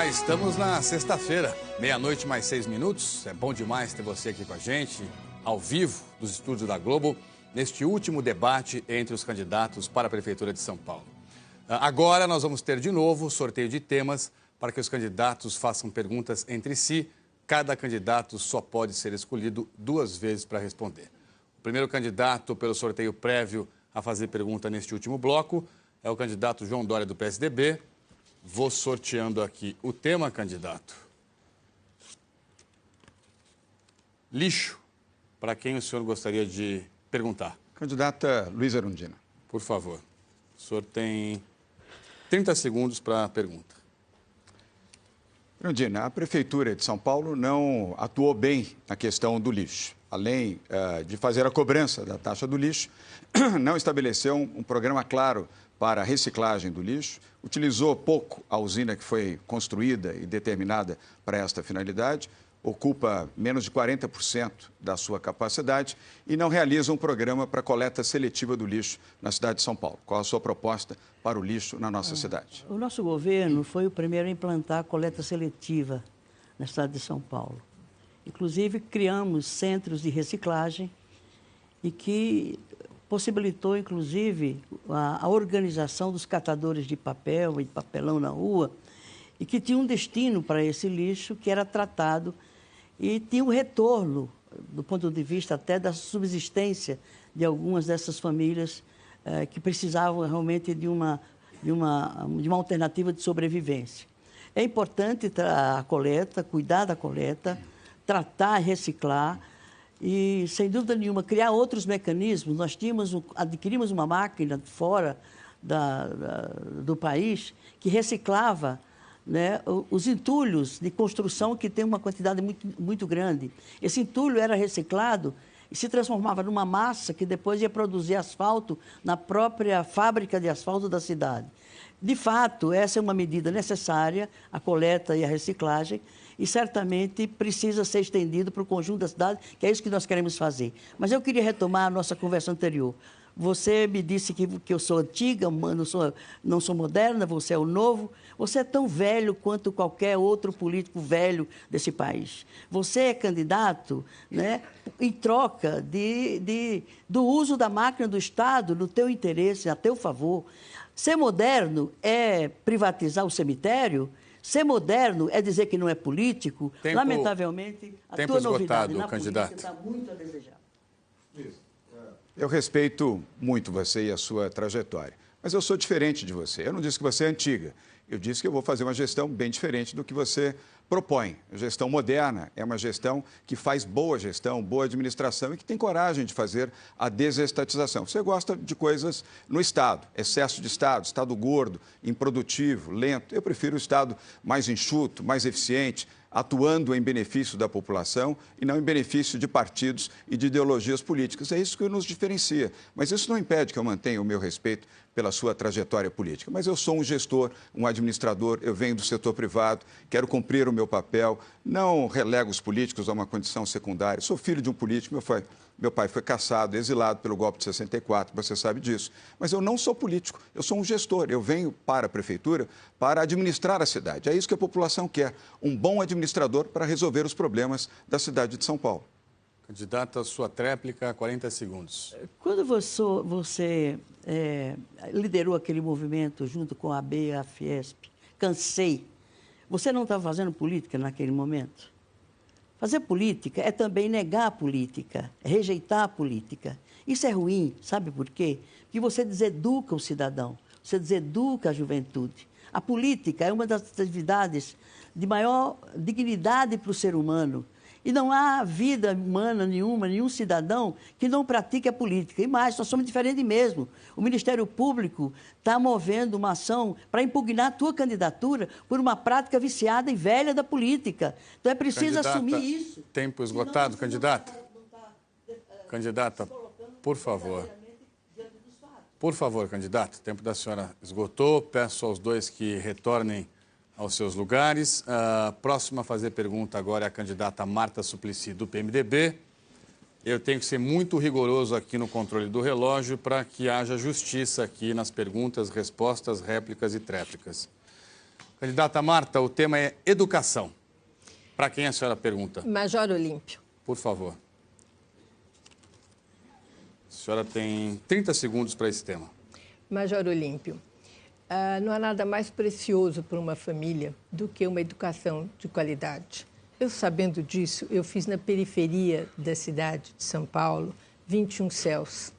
Já estamos na sexta-feira, meia-noite mais 6 minutos. É bom demais ter você aqui com a gente, ao vivo, dos estúdios da Globo, neste último debate entre os candidatos para a Prefeitura de São Paulo. Agora nós vamos ter de novo sorteio de temas para que os candidatos façam perguntas entre si. Cada candidato só pode ser escolhido 2 vezes para responder. O primeiro candidato pelo sorteio prévio a fazer pergunta neste último bloco é o candidato João Dória, do PSDB. Vou sorteando aqui o tema, candidato. Lixo. Para quem o senhor gostaria de perguntar? Candidata Luísa Erundina. Por favor. O senhor tem 30 segundos para a pergunta. Erundina, a Prefeitura de São Paulo não atuou bem na questão do lixo. Além de fazer a cobrança da taxa do lixo, não estabeleceu um programa claro para a reciclagem do lixo, utilizou pouco a usina que foi construída e determinada para esta finalidade, ocupa menos de 40% da sua capacidade e não realiza um programa para coleta seletiva do lixo na cidade de São Paulo. Qual a sua proposta para o lixo na nossa cidade? O nosso governo foi o primeiro a implantar a coleta seletiva na cidade de São Paulo. Inclusive, criamos centros de reciclagem e que possibilitou, inclusive, a organização dos catadores de papel e de papelão na rua e que tinha um destino para esse lixo que era tratado e tinha um retorno, do ponto de vista até da subsistência de algumas dessas famílias que precisavam realmente de uma alternativa de sobrevivência. É importante a coleta, cuidar da coleta, tratar, reciclar e, sem dúvida nenhuma, criar outros mecanismos. Nós adquirimos uma máquina fora do país que reciclava, né, os entulhos de construção que tem uma quantidade muito grande. Esse entulho era reciclado e se transformava numa massa que depois ia produzir asfalto na própria fábrica de asfalto da cidade. De fato, essa é uma medida necessária, a coleta e a reciclagem, e certamente precisa ser estendido para o conjunto da cidade, que é isso que nós queremos fazer. Mas eu queria retomar a nossa conversa anterior. Você me disse que eu sou antiga, não sou moderna, você é o novo. Você é tão velho quanto qualquer outro político velho desse país. Você é candidato, né, em troca do uso da máquina do Estado no teu interesse, a teu favor. Ser moderno é privatizar o cemitério? Ser moderno é dizer que não é político? Lamentavelmente, a tua novidade na política está muito a desejar. Eu respeito muito você e a sua trajetória, mas eu sou diferente de você. Eu não disse que você é antiga, eu disse que eu vou fazer uma gestão bem diferente do que você propõe. A gestão moderna é uma gestão que faz boa gestão, boa administração e que tem coragem de fazer a desestatização. Você gosta de coisas no Estado, excesso de Estado gordo, improdutivo, lento. Eu prefiro o Estado mais enxuto, mais eficiente, atuando em benefício da população e não em benefício de partidos e de ideologias políticas. É isso que nos diferencia. Mas isso não impede que eu mantenha o meu respeito pela sua trajetória política. Mas eu sou um gestor, um administrador, eu venho do setor privado, quero cumprir o meu papel, não relego os políticos a uma condição secundária. Sou filho de um político, meu pai foi cassado, exilado pelo golpe de 64, você sabe disso. Mas eu não sou político, eu sou um gestor. Eu venho para a prefeitura para administrar a cidade. É isso que a população quer, um bom administrador para resolver os problemas da cidade de São Paulo. Candidata, sua tréplica, 40 segundos. Quando você liderou aquele movimento junto com a AB e a Fiesp, Cansei, você não estava fazendo política naquele momento? Fazer política é também negar a política, é rejeitar a política. Isso é ruim, sabe por quê? Porque você deseduca o cidadão, você deseduca a juventude. A política é uma das atividades de maior dignidade para o ser humano. E não há vida humana nenhuma, nenhum cidadão que não pratique a política. E mais, nós somos diferentes mesmo. O Ministério Público está movendo uma ação para impugnar a tua candidatura por uma prática viciada e velha da política. Então é preciso assumir isso. Tempo esgotado, candidata. Candidata, por favor. Por favor, candidata, o tempo da senhora esgotou. Peço aos dois que retornem aos seus lugares. Próxima a fazer pergunta agora é a candidata Marta Suplicy, do PMDB. Eu tenho que ser muito rigoroso aqui no controle do relógio para que haja justiça aqui nas perguntas, respostas, réplicas e tréplicas. Candidata Marta, o tema é educação. Para quem a senhora pergunta? Major Olímpio. Por favor. A senhora tem 30 segundos para esse tema. Major Olímpio, não há nada mais precioso para uma família do que uma educação de qualidade. Eu, sabendo disso, eu fiz na periferia da cidade de São Paulo 21 CELs.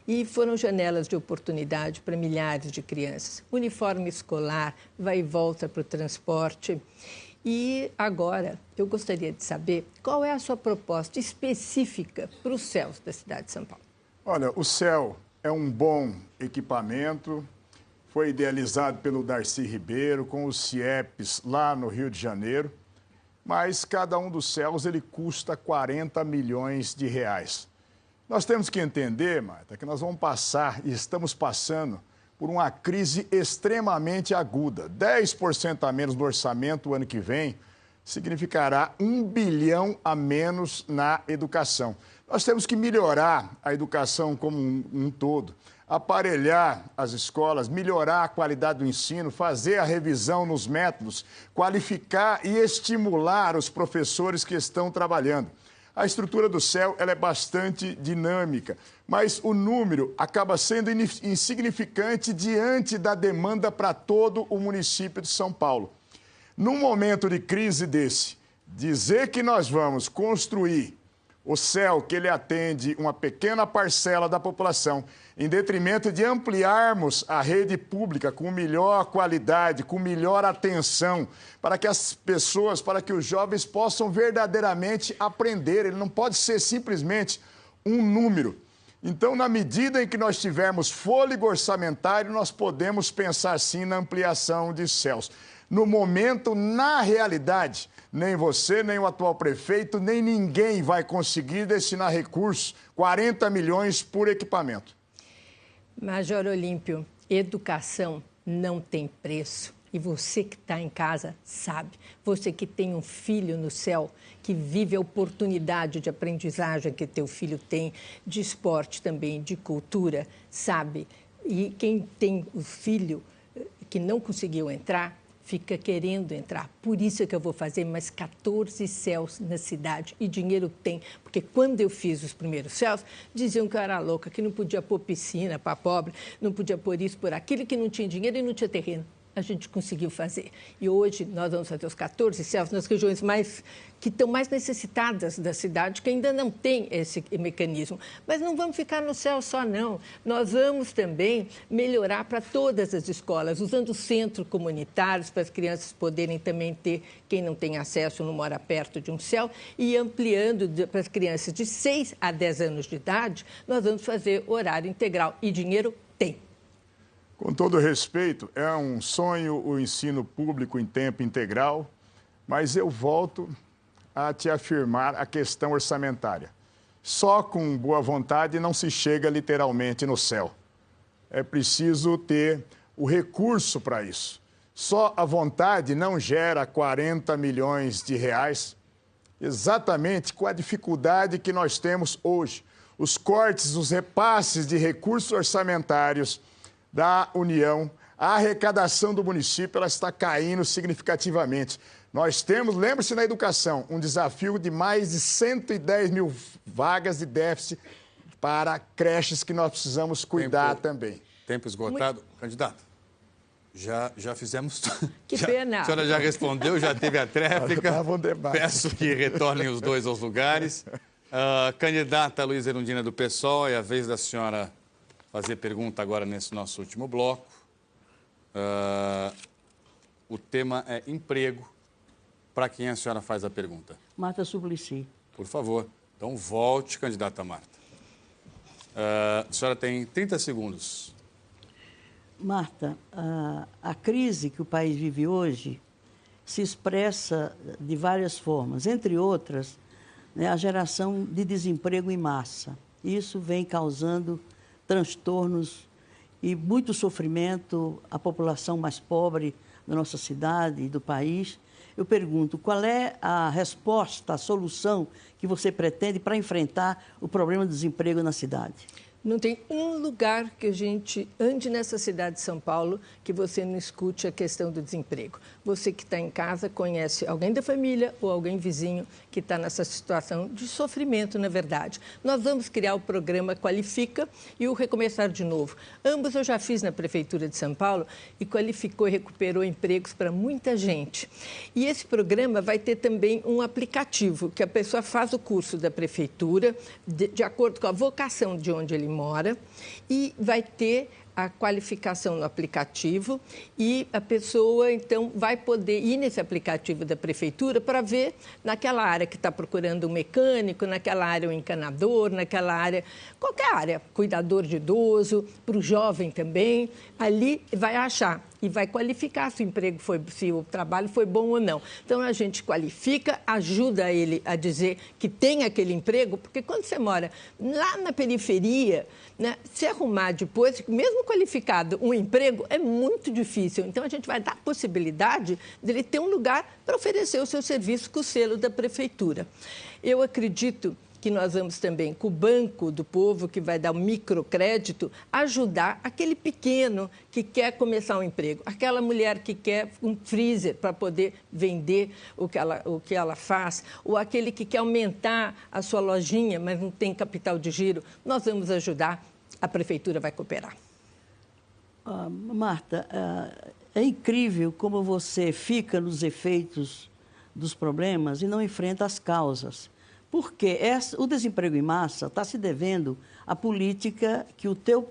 E foram janelas de oportunidade para milhares de crianças. Uniforme escolar, vai e volta para o transporte. E agora, eu gostaria de saber qual é a sua proposta específica para os CELs da cidade de São Paulo. Olha, o CEL é um bom equipamento, foi idealizado pelo Darcy Ribeiro, com os CIEPs lá no Rio de Janeiro, mas cada um dos CELs ele custa 40 milhões de reais. Nós temos que entender, Marta, que nós vamos passar, e estamos passando, por uma crise extremamente aguda. 10% a menos no orçamento o ano que vem significará 1 bilhão a menos na educação. Nós temos que melhorar a educação como um todo, aparelhar as escolas, melhorar a qualidade do ensino, fazer a revisão nos métodos, qualificar e estimular os professores que estão trabalhando. A estrutura do CEL ela é bastante dinâmica, mas o número acaba sendo insignificante diante da demanda para todo o município de São Paulo. Num momento de crise desse, dizer que nós vamos construir o CEL, que ele atende uma pequena parcela da população, em detrimento de ampliarmos a rede pública com melhor qualidade, com melhor atenção, para que as pessoas, para que os jovens possam verdadeiramente aprender. Ele não pode ser simplesmente um número. Então, na medida em que nós tivermos fôlego orçamentário, nós podemos pensar sim na ampliação de CELs. No momento, na realidade, nem você, nem o atual prefeito, nem ninguém vai conseguir destinar recursos, 40 milhões por equipamento. Major Olímpio, educação não tem preço. E você que está em casa sabe, você que tem um filho no CEL, que vive a oportunidade de aprendizagem que teu filho tem, de esporte também, de cultura, sabe. E quem tem o filho que não conseguiu entrar, fica querendo entrar. Por isso é que eu vou fazer mais 14 CELs na cidade. E dinheiro tem, porque quando eu fiz os primeiros CELs, diziam que eu era louca, que não podia pôr piscina para pobre, não podia pôr isso, por aquilo, que não tinha dinheiro e não tinha terreno. A gente conseguiu fazer. E hoje nós vamos fazer os 14 CELs nas regiões que estão mais necessitadas da cidade, que ainda não tem esse mecanismo. Mas não vamos ficar no CEL só, não. Nós vamos também melhorar para todas as escolas, usando centros comunitários para as crianças poderem também ter, quem não tem acesso, não mora perto de um CEL, e ampliando para as crianças de 6 a 10 anos de idade, nós vamos fazer horário integral. E dinheiro tem. Com todo respeito, é um sonho o ensino público em tempo integral, mas eu volto a te afirmar a questão orçamentária. Só com boa vontade não se chega literalmente no céu. É preciso ter o recurso para isso. Só a vontade não gera 40 milhões de reais, exatamente com a dificuldade que nós temos hoje. Os cortes, os repasses de recursos orçamentários da União, a arrecadação do município ela está caindo significativamente. Nós temos, lembre-se na educação, um desafio de mais de 110 mil vagas de déficit para creches que nós precisamos cuidar também. Tempo esgotado. Candidato, já fizemos tudo. Que pena. A senhora já respondeu, já teve a tréplica. Peço que retornem os dois aos lugares. Candidata Luísa Erundina do PSOL, é a vez da senhora fazer pergunta agora nesse nosso último bloco. O tema é emprego. Para quem a senhora faz a pergunta? Marta Suplicy. Por favor. Então, volte, candidata Marta. A senhora tem 30 segundos. Marta, a crise que o país vive hoje se expressa de várias formas, entre outras, né, a geração de desemprego em massa. Isso vem causando transtornos e muito sofrimento à população mais pobre da nossa cidade e do país. Eu pergunto, qual é a resposta, a solução que você pretende para enfrentar o problema do desemprego na cidade? Não tem um lugar que a gente ande nessa cidade de São Paulo que você não escute a questão do desemprego. Você que está em casa conhece alguém da família ou alguém vizinho que está nessa situação de sofrimento, na verdade. Nós vamos criar o programa Qualifica e o Recomeçar de Novo. Ambos eu já fiz na Prefeitura de São Paulo e qualificou e recuperou empregos para muita gente. E esse programa vai ter também um aplicativo, que a pessoa faz o curso da Prefeitura, de acordo com a vocação de onde ele mora, e vai ter a qualificação no aplicativo e a pessoa, então, vai poder ir nesse aplicativo da Prefeitura para ver naquela área que está procurando um mecânico, naquela área um encanador, naquela área, qualquer área, cuidador de idoso, para o jovem também, ali vai achar e vai qualificar se o emprego foi, se o trabalho foi bom ou não. Então, a gente qualifica, ajuda ele a dizer que tem aquele emprego, porque quando você mora lá na periferia, né, se arrumar depois, mesmo qualificado, um emprego é muito difícil. Então, a gente vai dar a possibilidade dele ter um lugar para oferecer o seu serviço com o selo da Prefeitura. Eu acredito que nós vamos também, com o Banco do Povo, que vai dar um microcrédito, ajudar aquele pequeno que quer começar um emprego, aquela mulher que quer um freezer para poder vender o que ela faz, ou aquele que quer aumentar a sua lojinha, mas não tem capital de giro. Nós vamos ajudar, a Prefeitura vai cooperar. Marta, é incrível como você fica nos efeitos dos problemas e não enfrenta as causas. Porque o desemprego em massa está se devendo à política que o teu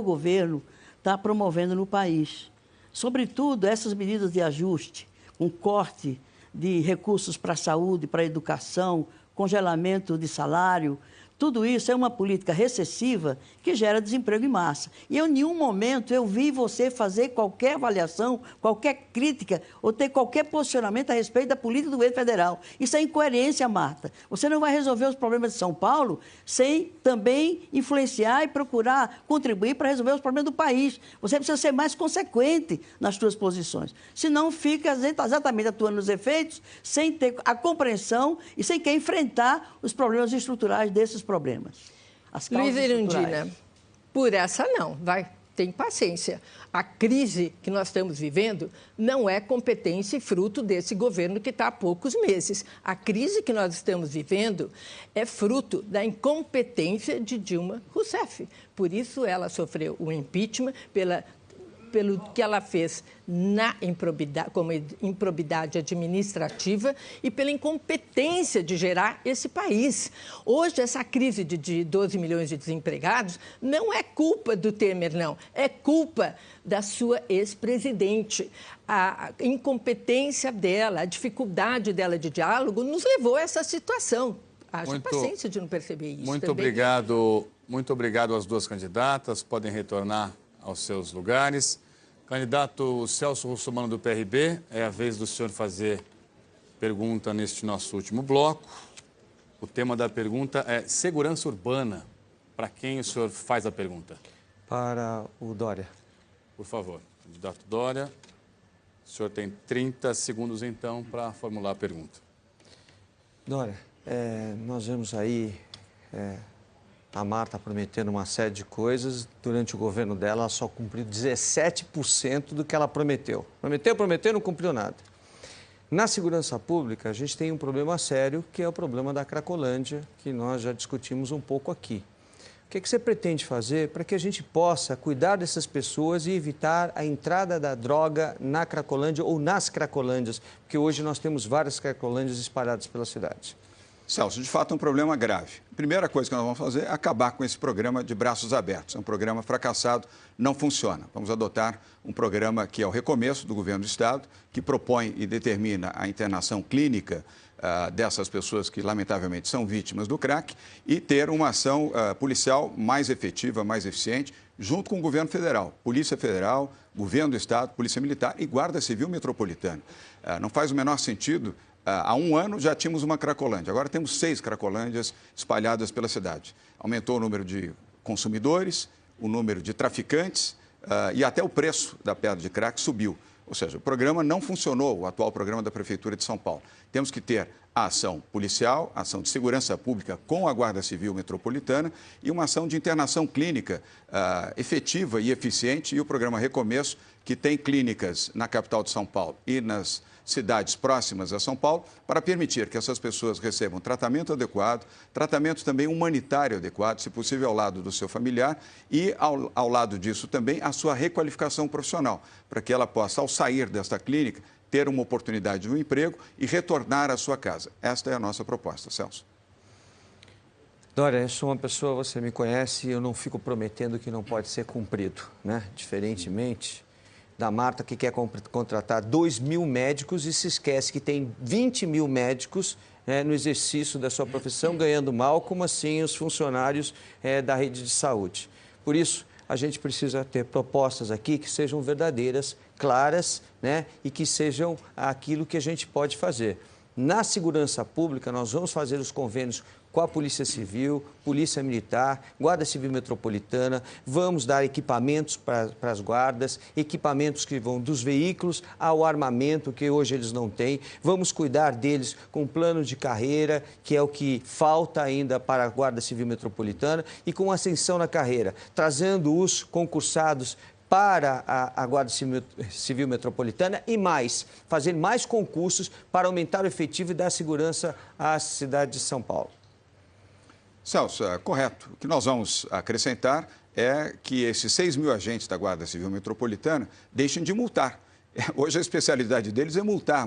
governo está promovendo no país. Sobretudo, essas medidas de ajuste, com corte de recursos para a saúde, para a educação, congelamento de salário, tudo isso é uma política recessiva que gera desemprego em massa. E em nenhum momento eu vi você fazer qualquer avaliação, qualquer crítica ou ter qualquer posicionamento a respeito da política do governo federal. Isso é incoerência, Marta. Você não vai resolver os problemas de São Paulo sem também influenciar e procurar contribuir para resolver os problemas do país. Você precisa ser mais consequente nas suas posições. Senão fica exatamente atuando nos efeitos sem ter a compreensão e sem querer enfrentar os problemas estruturais desses problemas. Luiz Erundina, por essa não, tem paciência. A crise que nós estamos vivendo não é competência e fruto desse governo que está há poucos meses. A crise que nós estamos vivendo é fruto da incompetência de Dilma Rousseff. Por isso ela sofreu o impeachment pelo que ela fez como improbidade administrativa e pela incompetência de gerar esse país. Hoje, essa crise de 12 milhões de desempregados não é culpa do Temer, não. É culpa da sua ex-presidente. A incompetência dela, a dificuldade dela de diálogo nos levou a essa situação. Haja paciência de não perceber isso. Muito obrigado às duas candidatas. Podem retornar aos seus lugares. Candidato Celso Russomano, do PRB, é a vez do senhor fazer pergunta neste nosso último bloco. O tema da pergunta é segurança urbana. Para quem o senhor faz a pergunta? Para o Dória. Por favor, candidato Dória. O senhor tem 30 segundos, então, para formular a pergunta. Dória, nós vemos aí a Marta prometendo uma série de coisas. Durante o governo dela, ela só cumpriu 17% do que ela prometeu. Prometeu, não cumpriu nada. Na segurança pública, a gente tem um problema sério, que é o problema da Cracolândia, que nós já discutimos um pouco aqui. O que você pretende fazer para que a gente possa cuidar dessas pessoas e evitar a entrada da droga na Cracolândia ou nas Cracolândias? Porque hoje nós temos várias Cracolândias espalhadas pela cidade. Celso, de fato é um problema grave. A primeira coisa que nós vamos fazer é acabar com esse programa de braços abertos. É um programa fracassado, não funciona. Vamos adotar um programa que é o recomeço do governo do Estado, que propõe e determina a internação clínica dessas pessoas que, lamentavelmente, são vítimas do crack e ter uma ação policial mais efetiva, mais eficiente, junto com o governo federal, Polícia Federal, governo do Estado, Polícia Militar e Guarda Civil Metropolitana. Não faz o menor sentido. Há um ano já tínhamos uma Cracolândia, agora temos 6 Cracolândias espalhadas pela cidade. Aumentou o número de consumidores, o número de traficantes e até o preço da pedra de crack subiu. Ou seja, o programa não funcionou, o atual programa da Prefeitura de São Paulo. Temos que ter a ação policial, a ação de segurança pública com a Guarda Civil Metropolitana e uma ação de internação clínica efetiva e eficiente. E o programa Recomeço, que tem clínicas na capital de São Paulo e nas cidades próximas a São Paulo, para permitir que essas pessoas recebam tratamento adequado, tratamento também humanitário adequado, se possível ao lado do seu familiar, e ao lado disso também a sua requalificação profissional, para que ela possa, ao sair desta clínica, ter uma oportunidade de um emprego e retornar à sua casa. Esta é a nossa proposta, Celso. Dória, eu sou uma pessoa, você me conhece, eu não fico prometendo que não pode ser cumprido, né? Diferentemente da Marta, que quer contratar 2.000 médicos e se esquece que tem 20.000 médicos no exercício da sua profissão, ganhando mal, como assim os funcionários da rede de saúde. Por isso, a gente precisa ter propostas aqui que sejam verdadeiras, claras, né, e que sejam aquilo que a gente pode fazer. Na segurança pública, nós vamos fazer os convênios com a Polícia Civil, Polícia Militar, Guarda Civil Metropolitana, vamos dar equipamentos para as guardas, equipamentos que vão dos veículos ao armamento, que hoje eles não têm, vamos cuidar deles com plano de carreira, que é o que falta ainda para a Guarda Civil Metropolitana, e com ascensão na carreira, trazendo os concursados para a Guarda Civil Metropolitana e mais, fazer mais concursos para aumentar o efetivo e dar segurança à cidade de São Paulo. Celso, correto. O que nós vamos acrescentar é que esses 6.000 agentes da Guarda Civil Metropolitana deixem de multar. Hoje a especialidade deles é multar,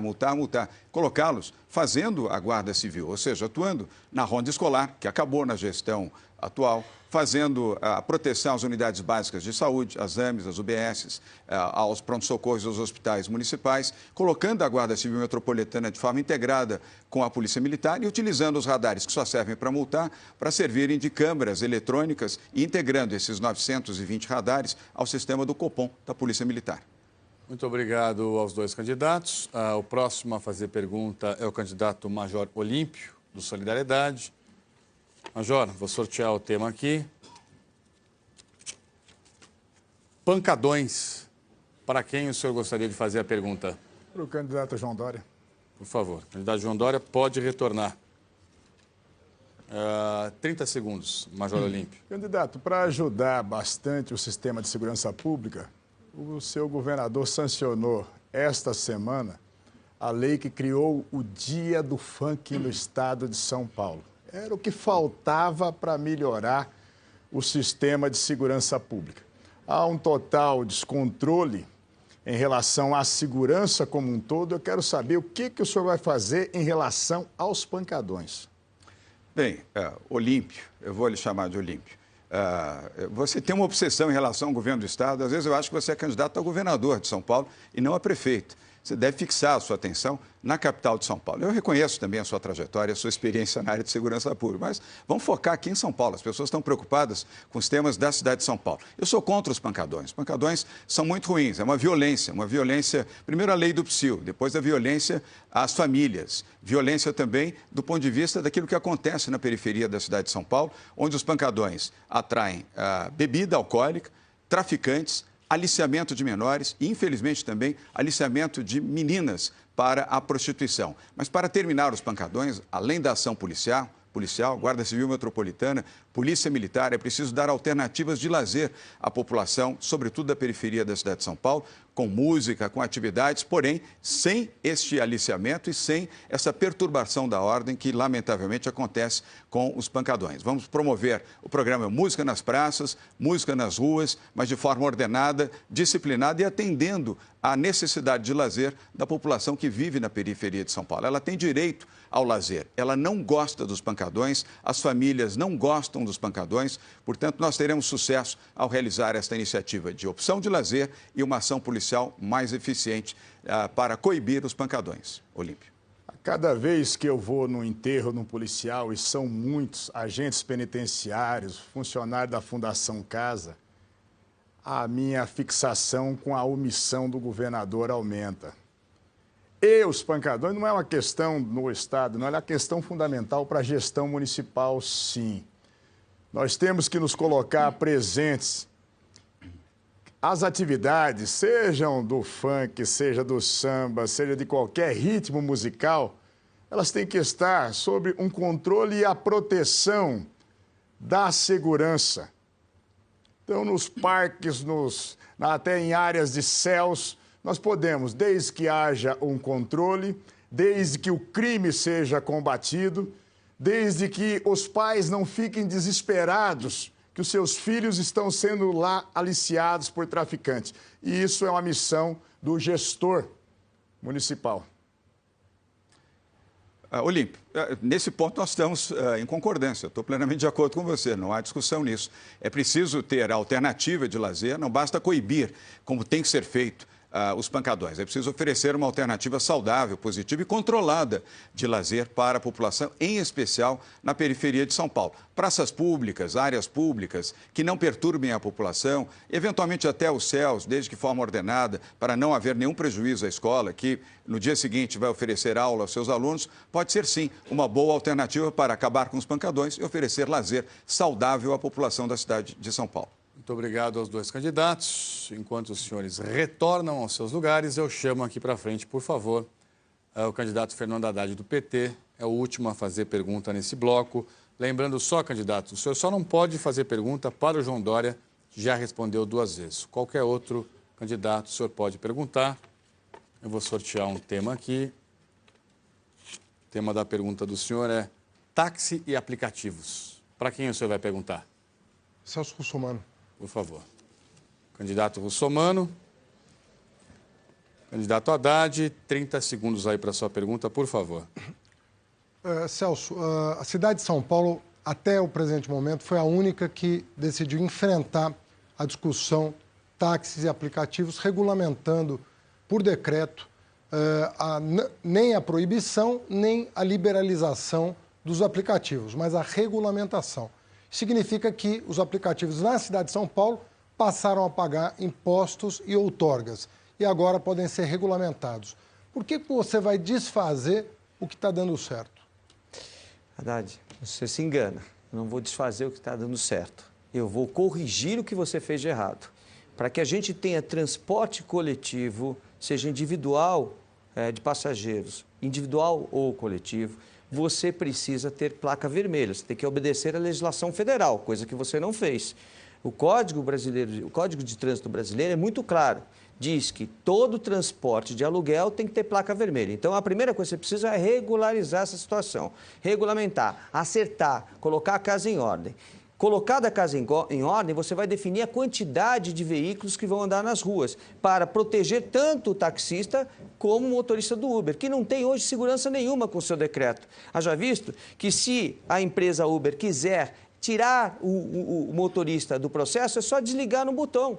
colocá-los fazendo a Guarda Civil, ou seja, atuando na ronda escolar, que acabou na gestão atual, fazendo a proteção às unidades básicas de saúde, às AMES, às UBSs, aos pronto-socorros dos hospitais municipais, colocando a Guarda Civil Metropolitana de forma integrada com a Polícia Militar e utilizando os radares que só servem para multar, para servirem de câmeras eletrônicas e integrando esses 920 radares ao sistema do Copom da Polícia Militar. Muito obrigado aos dois candidatos. O próximo a fazer pergunta é o candidato Major Olímpio, do Solidariedade. Major, vou sortear o tema aqui. Pancadões. Para quem o senhor gostaria de fazer a pergunta? Para o candidato João Dória. Por favor, candidato João Dória pode retornar. 30 segundos, Major Olímpio. Candidato, para ajudar bastante o sistema de segurança pública, o seu governador sancionou esta semana a lei que criou o Dia do Funk no estado de São Paulo. Era o que faltava para melhorar o sistema de segurança pública. Há um total descontrole em relação à segurança como um todo. Eu quero saber o que o senhor vai fazer em relação aos pancadões. Bem, Olímpio, eu vou lhe chamar de Olímpio. Você tem uma obsessão em relação ao governo do Estado. Às vezes eu acho que você é candidato a governador de São Paulo e não a prefeito. Você deve fixar a sua atenção na capital de São Paulo. Eu reconheço também a sua trajetória, a sua experiência na área de segurança pública, mas vamos focar aqui em São Paulo. As pessoas estão preocupadas com os temas da cidade de São Paulo. Eu sou contra os pancadões. Os pancadões são muito ruins, é uma violência, primeiro a lei do psil, depois a violência às famílias, violência também do ponto de vista daquilo que acontece na periferia da cidade de São Paulo, onde os pancadões atraem bebida alcoólica, traficantes, aliciamento de menores e, infelizmente, também aliciamento de meninas para a prostituição. Mas para terminar os pancadões, além da ação policial, Guarda Civil Metropolitana, Polícia Militar, é preciso dar alternativas de lazer à população, sobretudo da periferia da cidade de São Paulo, com música, com atividades, porém, sem este aliciamento e sem essa perturbação da ordem que, lamentavelmente, acontece com os pancadões. Vamos promover o programa Música nas Praças, Música nas Ruas, mas de forma ordenada, disciplinada e atendendo à necessidade de lazer da população que vive na periferia de São Paulo. Ela tem direito ao lazer, ela não gosta dos pancadões, as famílias não gostam dos pancadões, portanto, nós teremos sucesso ao realizar esta iniciativa de opção de lazer e uma ação policial mais eficiente para coibir os pancadões. Olímpio. Cada vez que eu vou no enterro de um policial, e são muitos agentes penitenciários, funcionários da Fundação Casa, a minha fixação com a omissão do governador aumenta. E os pancadões não é uma questão no Estado, não é uma questão fundamental para a gestão municipal, sim. Nós temos que nos colocar presentes as atividades, sejam do funk, seja do samba, seja de qualquer ritmo musical, elas têm que estar sob um controle e a proteção da segurança. Então, nos parques, até em áreas de céus, nós podemos, desde que haja um controle, desde que o crime seja combatido, desde que os pais não fiquem desesperados que os seus filhos estão sendo lá aliciados por traficantes. E isso é uma missão do gestor municipal. Olímpio, nesse ponto nós estamos em concordância, estou plenamente de acordo com você, não há discussão nisso. É preciso ter alternativa de lazer, não basta coibir, como tem que ser feito, os pancadões. É preciso oferecer uma alternativa saudável, positiva e controlada de lazer para a população, em especial na periferia de São Paulo. Praças públicas, áreas públicas que não perturbem a população, eventualmente até os céus, desde que forma ordenada, para não haver nenhum prejuízo à escola, que no dia seguinte vai oferecer aula aos seus alunos, pode ser sim uma boa alternativa para acabar com os pancadões e oferecer lazer saudável à população da cidade de São Paulo. Muito obrigado aos dois candidatos. Enquanto os senhores retornam aos seus lugares, eu chamo aqui para frente, por favor, o candidato Fernando Haddad do PT. É o último a fazer pergunta nesse bloco. Lembrando só, candidato, o senhor só não pode fazer pergunta para o João Dória, que já respondeu 2 vezes. Qualquer outro candidato, o senhor pode perguntar. Eu vou sortear um tema aqui. O tema da pergunta do senhor é táxi e aplicativos. Para quem o senhor vai perguntar? Celso Russomano. Por favor. Candidato Russomano. Candidato Haddad, 30 segundos aí para a sua pergunta, por favor. Celso, a cidade de São Paulo, até o presente momento, foi a única que decidiu enfrentar a discussão táxis e aplicativos, regulamentando por decreto nem a proibição, nem a liberalização dos aplicativos, mas a regulamentação. Significa que os aplicativos na cidade de São Paulo passaram a pagar impostos e outorgas e agora podem ser regulamentados. Por que você vai desfazer o que está dando certo? Haddad, você se engana. Eu não vou desfazer o que está dando certo. Eu vou corrigir o que você fez de errado. Para que a gente tenha transporte coletivo, seja individual de passageiros, individual ou coletivo, você precisa ter placa vermelha, você tem que obedecer à legislação federal, coisa que você não fez. O Código de Trânsito brasileiro é muito claro, diz que todo transporte de aluguel tem que ter placa vermelha. Então, a primeira coisa que você precisa é regularizar essa situação, regulamentar, acertar, colocar a casa em ordem. Colocada a casa em ordem, você vai definir a quantidade de veículos que vão andar nas ruas, para proteger tanto o taxista como o motorista do Uber, que não tem hoje segurança nenhuma com o seu decreto. Haja visto que se a empresa Uber quiser tirar o motorista do processo, é só desligar no botão.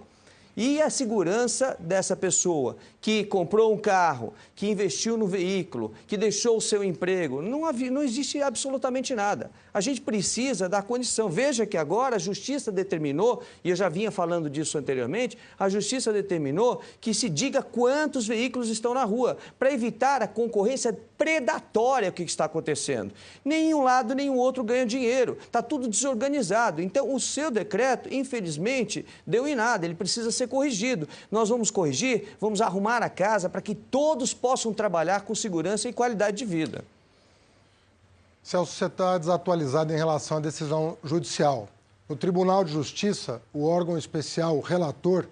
E a segurança dessa pessoa que comprou um carro, que investiu no veículo, que deixou o seu emprego, não existe absolutamente nada. A gente precisa dar condição. Veja que agora a Justiça determinou, e eu já vinha falando disso anteriormente, a Justiça determinou que se diga quantos veículos estão na rua, para evitar a concorrência predatória que está acontecendo. Nenhum lado, nenhum outro ganha dinheiro. Está tudo desorganizado. Então, o seu decreto, infelizmente, deu em nada. Ele precisa ser corrigido. Nós vamos corrigir, vamos arrumar a casa para que todos possam trabalhar com segurança e qualidade de vida. Celso, você está desatualizado em relação à decisão judicial. No Tribunal de Justiça, o órgão especial, o relator,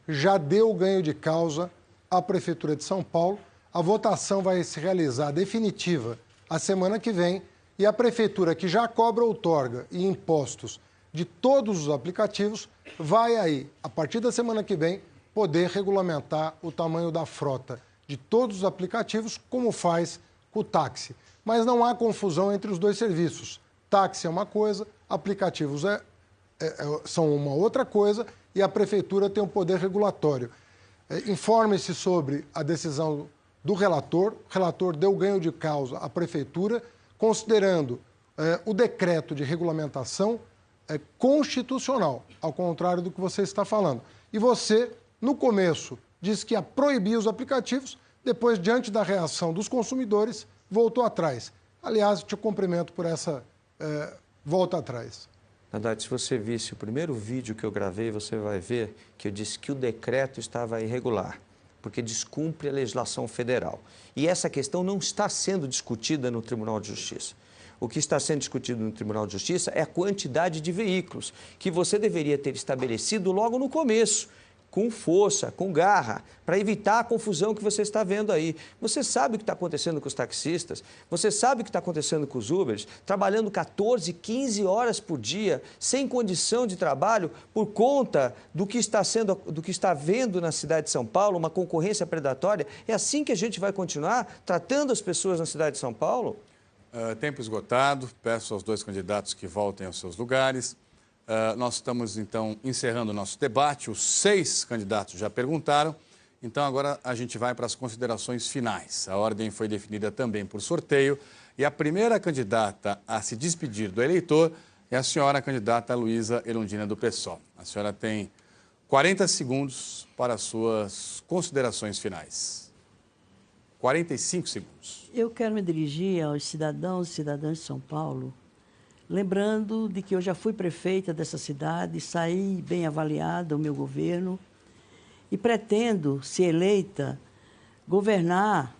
já deu ganho de causa à Prefeitura de São Paulo. A votação vai se realizar definitiva a semana que vem e a Prefeitura, que já cobra outorga e impostos de todos os aplicativos, vai aí, a partir da semana que vem, poder regulamentar o tamanho da frota de todos os aplicativos, como faz com o táxi. Mas não há confusão entre os dois serviços. Táxi é uma coisa, aplicativos são uma outra coisa e a Prefeitura tem um poder regulatório. Informe-se sobre a decisão do relator. O relator deu ganho de causa à Prefeitura, considerando o decreto de regulamentação constitucional, ao contrário do que você está falando. E você, no começo, disse que ia proibir os aplicativos, depois, diante da reação dos consumidores, voltou atrás. Aliás, te cumprimento por essa volta atrás. Haddad, se você visse o primeiro vídeo que eu gravei, você vai ver que eu disse que o decreto estava irregular, porque descumpre a legislação federal. E essa questão não está sendo discutida no Tribunal de Justiça. O que está sendo discutido no Tribunal de Justiça é a quantidade de veículos que você deveria ter estabelecido logo no começo, com força, com garra, para evitar a confusão que você está vendo aí. Você sabe o que está acontecendo com os taxistas, você sabe o que está acontecendo com os Ubers, trabalhando 14, 15 horas por dia, sem condição de trabalho, por conta do que está vendo na cidade de São Paulo, uma concorrência predatória. É assim que a gente vai continuar tratando as pessoas na cidade de São Paulo? Tempo esgotado, peço aos dois candidatos que voltem aos seus lugares. Nós estamos, então, encerrando o nosso debate. Os 6 candidatos já perguntaram. Então, agora a gente vai para as considerações finais. A ordem foi definida também por sorteio. E a primeira candidata a se despedir do eleitor é a senhora candidata Luísa Erundina do PSOL. A senhora tem 40 segundos para as suas considerações finais. 45 segundos. Eu quero me dirigir aos cidadãos e cidadãs de São Paulo, lembrando de que eu já fui prefeita dessa cidade, saí bem avaliada o meu governo e pretendo, se eleita, governar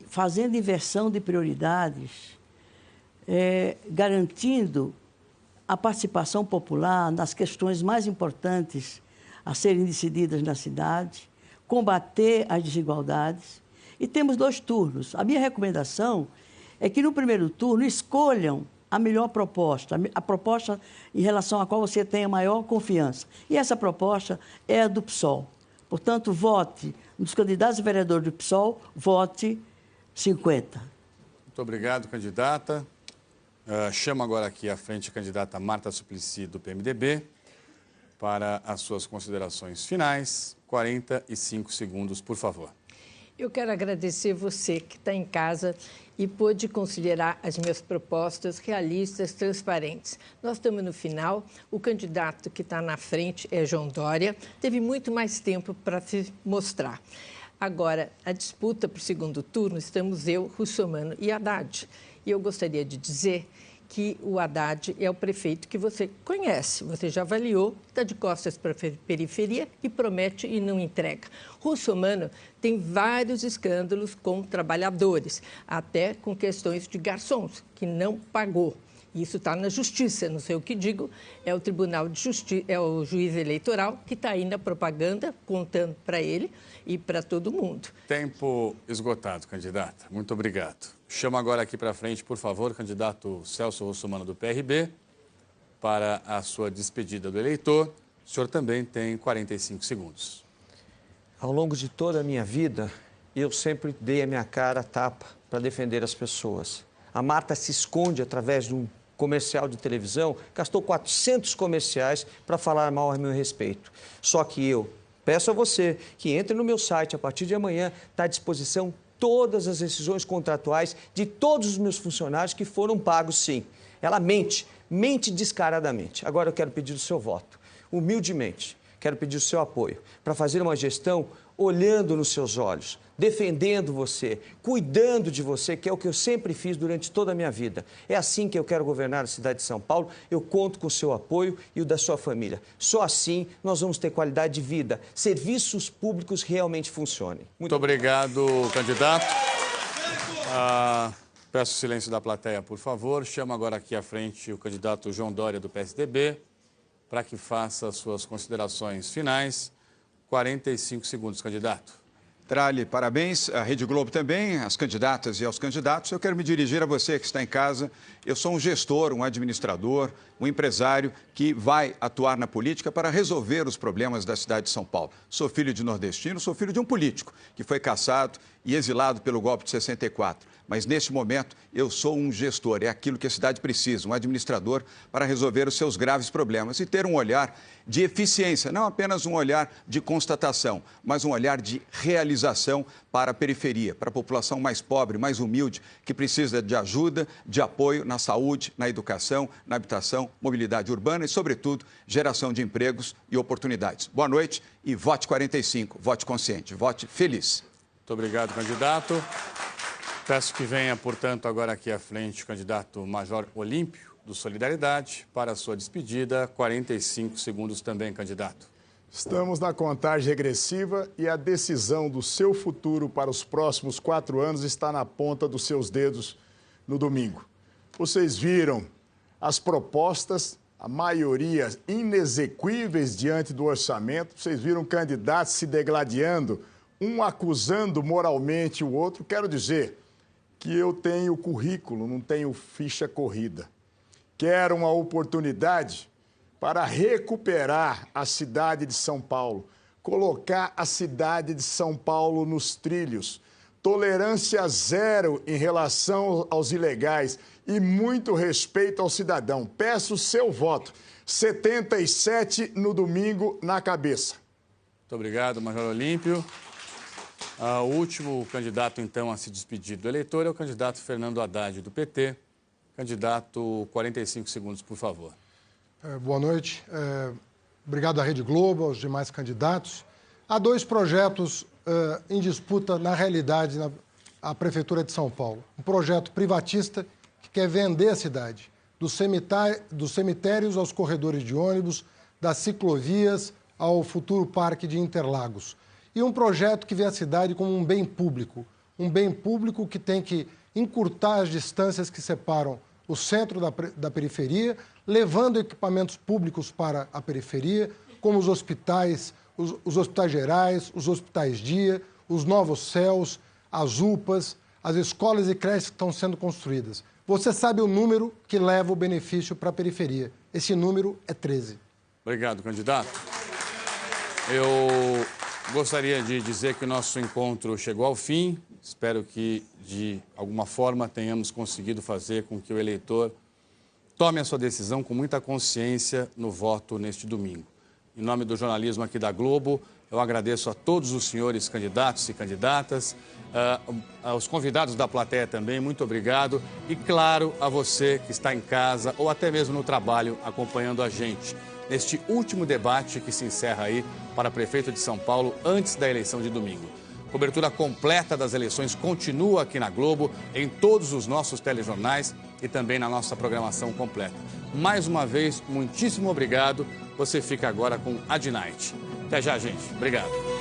fazendo inversão de prioridades, garantindo a participação popular nas questões mais importantes a serem decididas na cidade, combater as desigualdades. E temos 2 turnos. A minha recomendação é que no primeiro turno escolham a melhor proposta, a proposta em relação à qual você tenha maior confiança. E essa proposta é a do PSOL. Portanto, vote nos candidatos a vereador do PSOL, vote 50. Muito obrigado, candidata. Chamo agora aqui à frente a candidata Marta Suplicy, do PMDB, para as suas considerações finais. 45 segundos, por favor. Eu quero agradecer você que está em casa e pôde considerar as minhas propostas realistas, transparentes. Nós estamos no final, o candidato que está na frente é João Dória, teve muito mais tempo para se mostrar. Agora, a disputa para o segundo turno, estamos eu, Russomano e Haddad. E eu gostaria de dizer que o Haddad é o prefeito que você conhece, você já avaliou, está de costas para a periferia e promete e não entrega. Russomano tem vários escândalos com trabalhadores, até com questões de garçons, que não pagou. Isso está na justiça, não sei o que digo, é o Tribunal de Justiça, é o juiz eleitoral que está aí na propaganda, contando para ele e para todo mundo. Tempo esgotado, candidata. Muito obrigado. Chamo agora aqui para frente, por favor, o candidato Celso Russomano do PRB, para a sua despedida do eleitor. O senhor também tem 45 segundos. Ao longo de toda a minha vida, eu sempre dei a minha cara a tapa para defender as pessoas. A Marta se esconde através de um comercial de televisão, gastou 400 comerciais para falar mal a meu respeito. Só que eu peço a você que entre no meu site, a partir de amanhã, está à disposição todas as decisões contratuais de todos os meus funcionários que foram pagos, sim. Ela mente descaradamente. Agora eu quero pedir o seu voto, humildemente. Quero pedir o seu apoio para fazer uma gestão olhando nos seus olhos, defendendo você, cuidando de você, que é o que eu sempre fiz durante toda a minha vida. É assim que eu quero governar a cidade de São Paulo. Eu conto com o seu apoio e o da sua família. Só assim nós vamos ter qualidade de vida, serviços públicos realmente funcionem. Muito obrigado, candidato. Peço silêncio da plateia, por favor. Chamo agora aqui à frente o candidato João Dória, do PSDB, para que faça as suas considerações finais. 45 segundos, candidato. Tralli, parabéns. A Rede Globo também, as candidatas e aos candidatos. Eu quero me dirigir a você que está em casa. Eu sou um gestor, um administrador, um empresário que vai atuar na política para resolver os problemas da cidade de São Paulo. Sou filho de nordestino, sou filho de um político que foi cassado e exilado pelo golpe de 64. Mas, neste momento, eu sou um gestor. É aquilo que a cidade precisa, um administrador para resolver os seus graves problemas e ter um olhar de eficiência, não apenas um olhar de constatação, mas um olhar de realização para a periferia, para a população mais pobre, mais humilde, que precisa de ajuda, de apoio na saúde, na educação, na habitação, mobilidade urbana e, sobretudo, geração de empregos e oportunidades. Boa noite e vote 45, vote consciente, vote feliz. Muito obrigado, candidato. Peço que venha, portanto, agora aqui à frente o candidato Major Olímpio, do Solidariedade para a sua despedida. 45 segundos também, candidato. Estamos na contagem regressiva e a decisão do seu futuro para os próximos 4 anos está na ponta dos seus dedos no domingo. Vocês viram as propostas, a maioria inexequíveis diante do orçamento. Vocês viram candidatos se degladiando, um acusando moralmente o outro. Quero dizer que eu tenho currículo, não tenho ficha corrida. Quero uma oportunidade para recuperar a cidade de São Paulo, colocar a cidade de São Paulo nos trilhos, tolerância zero em relação aos ilegais e muito respeito ao cidadão. Peço o seu voto. 77 no domingo na cabeça. Muito obrigado, Major Olímpio. O último candidato, então, a se despedir do eleitor é o candidato Fernando Haddad, do PT. Candidato, 45 segundos, por favor. Boa noite. Obrigado à Rede Globo, aos demais candidatos. Há 2 projetos em disputa, na realidade, na Prefeitura de São Paulo. Um projeto privatista que quer vender a cidade, dos cemitérios aos corredores de ônibus, das ciclovias ao futuro Parque de Interlagos. E um projeto que vê a cidade como um bem público que tem que encurtar as distâncias que separam o centro da periferia, levando equipamentos públicos para a periferia, como os hospitais, os hospitais gerais, os hospitais-dia, os novos céus, as UPAs, as escolas e creches que estão sendo construídas. Você sabe o número que leva o benefício para a periferia. Esse número é 13. Obrigado, candidato. Eu gostaria de dizer que o nosso encontro chegou ao fim. Espero que, de alguma forma, tenhamos conseguido fazer com que o eleitor tome a sua decisão com muita consciência no voto neste domingo. Em nome do jornalismo aqui da Globo, eu agradeço a todos os senhores candidatos e candidatas, aos convidados da plateia também, muito obrigado. E, claro, a você que está em casa ou até mesmo no trabalho acompanhando a gente neste último debate que se encerra aí para prefeito de São Paulo antes da eleição de domingo. Cobertura completa das eleições continua aqui na Globo, em todos os nossos telejornais e também na nossa programação completa. Mais uma vez, muitíssimo obrigado. Você fica agora com a Night. Até já, gente. Obrigado.